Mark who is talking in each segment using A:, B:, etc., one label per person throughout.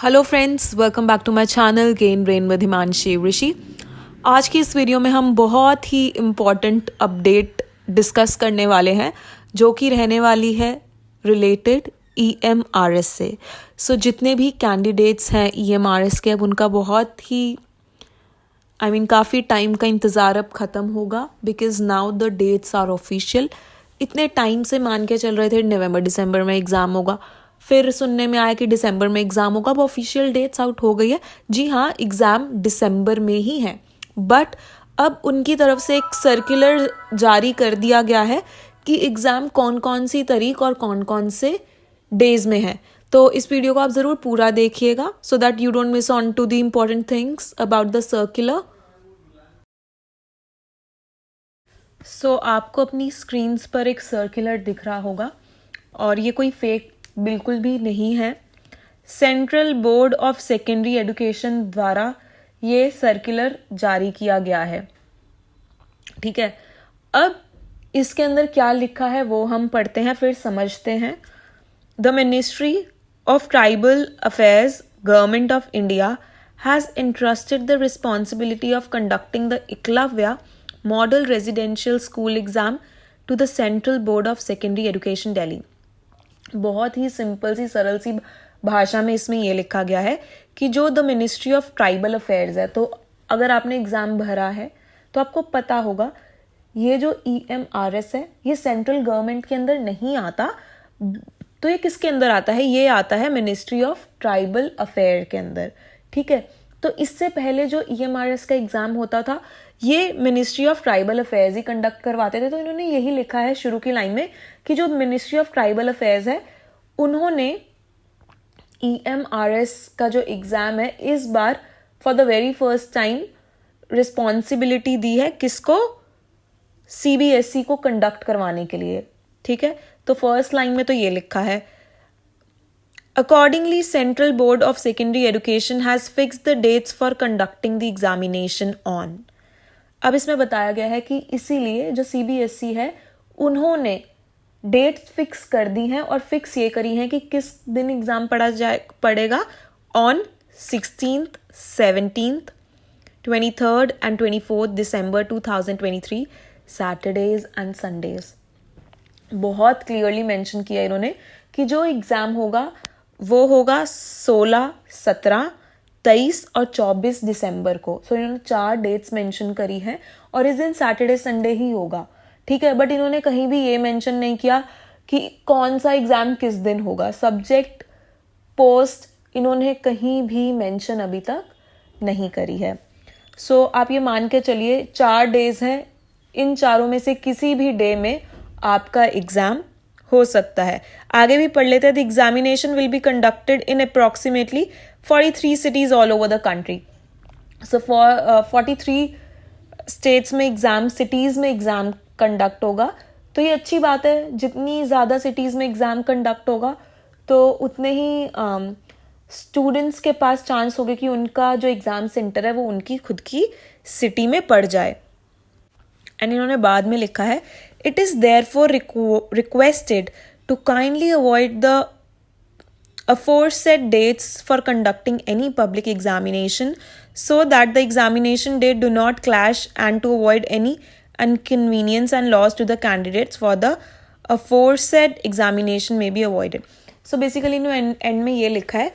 A: Hello friends, welcome back to my channel gain brain with Himanshi Rishi. आज की इस video में हम बहुत ही इम्पॉर्टेंट अपडेट डिस्कस करने वाले हैं जो कि रहने वाली है रिलेटेड EMRS से। जितने भी कैंडिडेट्स हैं EMRS के, अब उनका बहुत ही काफ़ी टाइम का इंतज़ार अब ख़त्म होगा because now the dates are official. इतने टाइम से मान के चल रहे थे नवंबर दिसंबर में एग्ज़ाम होगा, फिर सुनने में आया कि दिसंबर में एग्ज़ाम होगा। अब ऑफिशियल डेट्स आउट हो गई है। जी हाँ, एग्ज़ाम दिसंबर में ही है, बट अब उनकी तरफ से एक सर्कुलर जारी कर दिया गया है कि एग्ज़ाम कौन कौन सी तारीख और कौन कौन से डेज में है। तो इस वीडियो को आप ज़रूर पूरा देखिएगा so that you don't miss on to the important things about the circular. आपको अपनी स्क्रीन्स पर एक सर्कुलर दिख रहा होगा और ये कोई फेक बिल्कुल भी नहीं है। Central board of secondary education द्वारा ये सर्कुलर जारी किया गया है। ठीक है, अब इसके अंदर क्या लिखा है वो हम पढ़ते हैं, फिर समझते हैं। The ministry of tribal affairs, government of India has entrusted the responsibility of conducting the Eklavya Model Residential School Exam to the Central Board of Secondary Education, Delhi। बहुत ही सिंपल सी सरल सी भाषा में इसमें ये लिखा गया है कि जो the ministry of tribal affairs है, तो अगर आपने एग्ज़ाम भरा है तो आपको पता होगा ये जो EMRS है ये सेंट्रल गवर्नमेंट के अंदर नहीं आता। तो ये किसके अंदर आता है? ये आता है मिनिस्ट्री ऑफ ट्राइबल अफेयर के अंदर। ठीक है, तो इससे पहले जो EMRS का एग्ज़ाम होता था ये ministry of tribal affairs he conduct करवाते थे। तो इन्होंने यही लिखा है शुरू की लाइन में कि जो मिनिस्ट्री ऑफ ट्राइबल अफेयर्स है उन्होंने EMRS का जो एग्ज़ाम है इस बार for the very first time responsibility दी है किसको? CBSE को कंडक्ट करवाने के लिए। ठीक है, तो फर्स्ट लाइन में तो ये लिखा है, Accordingly, Central Board of Secondary Education has fixed the dates for conducting the examination on। अब इसमें बताया गया है कि इसीलिए जो CBSE है उन्होंने डेट्स फिक्स कर दी हैं और फिक्स ये करी हैं कि किस दिन एग्ज़ाम पड़ेगा on 16th, 17th, 23rd and 24th December 2023, Saturdays and Sundays. बहुत क्लियरली मेंशन किया इन्होंने कि जो एग्ज़ाम होगा वो होगा 16, 17, 23 और 24 दिसंबर को। इन्होंने 4 डेट्स मेंशन करी हैं और इस दिन सैटरडे संडे ही होगा। ठीक है, बट इन्होंने कहीं भी ये मेंशन नहीं किया कि कौन सा एग्ज़ाम किस दिन होगा। सब्जेक्ट, पोस्ट इन्होंने कहीं भी मेंशन अभी तक नहीं करी है। आप ये मान के चलिए 4 डेज हैं, इन चारों में से किसी भी डे में आपका एग्ज़ाम हो सकता है। आगे भी पढ़ लेते हैं। The examination will be conducted in approximately 43 cities all over the country. 43 states में एग्ज़ाम, सिटीज़ में एग्ज़ाम कंडक्ट होगा। तो ये अच्छी बात है, जितनी ज़्यादा सिटीज़ में एग्ज़ाम कंडक्ट होगा तो उतने ही स्टूडेंट्स के पास चांस होगा कि उनका जो एग्ज़ाम सेंटर है वो उनकी खुद की सिटी में पड़ जाए। एंड इन्होंने बाद में लिखा है, it is therefore requested to kindly avoid the aforesaid dates for conducting any public examination so that the examination date do not clash and to avoid any inconvenience and loss to the candidates for the aforesaid examination may be avoided। Basically इन्होंने and में ये लिखा है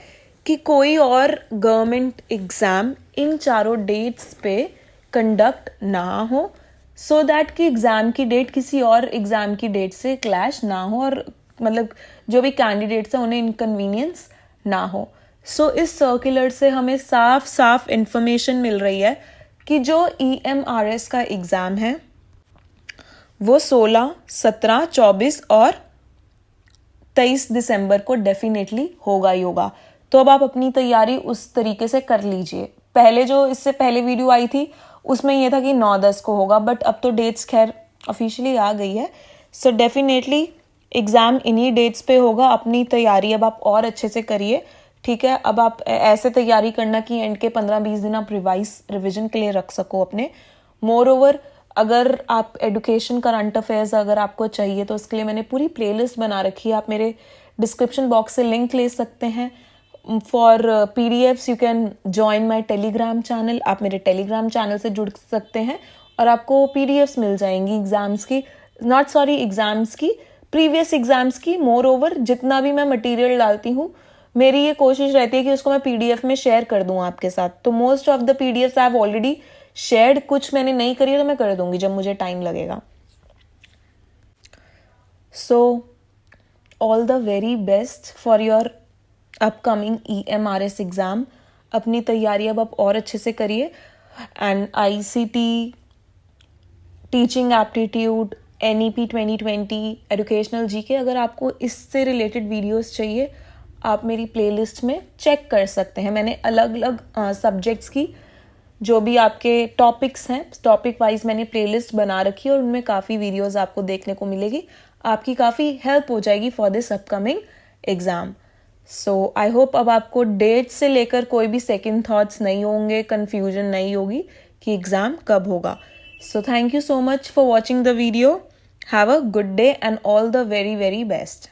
A: कि कोई और government exam in चारों dates पे कंडक्ट ना हो सो दैट कि एग्ज़ाम की डेट किसी और एग्ज़ाम की डेट से क्लैश ना हो और मतलब जो भी कैंडिडेट्स हैं उन्हें इनकन्वीनियंस ना हो। इस सर्कुलर से हमें साफ साफ इंफॉर्मेशन मिल रही है कि जो EMRS का एग्ज़ाम है वो 16, 17, 24 और 23 दिसंबर को डेफिनेटली होगा ही होगा। तो अब आप अपनी तैयारी उस तरीके से कर लीजिए। पहले जो इससे पहले वीडियो आई थी उसमें ये था कि 9-10 को होगा, बट अब तो डेट्स खैर ऑफिशियली आ गई है। डेफिनेटली एग्ज़ाम इन्हीं डेट्स पे होगा। अपनी तैयारी अब आप और अच्छे से करिए। ठीक है, अब आप ऐसे तैयारी करना कि एंड के 15-20 दिन आप रिविजन के लिए रख सको अपने। मोर ओवर, अगर आप एडुकेशन करंट अफेयर्स अगर आपको चाहिए तो उसके लिए मैंने पूरी प्लेलिस्ट बना रखी है, आप मेरे डिस्क्रिप्शन बॉक्स से लिंक ले सकते हैं। For PDFs you can join my Telegram channel. आप मेरे टेलीग्राम चैनल से जुड़ सकते हैं और आपको PDFs मिल जाएंगी एग्ज़ाम्स की, एग्ज़ाम्स की, प्रीवियस एग्ज़ाम्स की. मोर ओवर जितना भी मैं मटेरियल डालती हूँ, मेरी ये कोशिश रहती है कि उसको मैं PDF में शेयर कर दूँ आपके साथ. तो most of the PDFs I have already shared. कुछ मैंने नहीं करी है तो मैं कर दूँगी जब मुझे टाइम लगेगा. So all the very best for your upcoming EMRS exam. अपनी तैयारी अब आप और अच्छे से करिए. And ICT, teaching aptitude, NEP 2020, educational GK, अगर आपको इससे रिलेटेड वीडियोस चाहिए आप मेरी प्लेलिस्ट में चेक कर सकते हैं. मैंने अलग अलग सब्जेक्ट्स की जो भी आपके टॉपिक्स हैं, टॉपिक वाइज मैंने प्लेलिस्ट बना रखी है और उनमें काफ़ी वीडियोस आपको देखने को मिलेगी. आपकी काफ़ी हेल्प हो जाएगी for this upcoming exam. So I hope अब आपको डेट से लेकर कोई भी सेकंड थॉट्स नहीं होंगे, कन्फ्यूजन नहीं होगी कि एग्ज़ाम कब होगा. So thank you so much for watching the video. Have a good day and all the very, very best.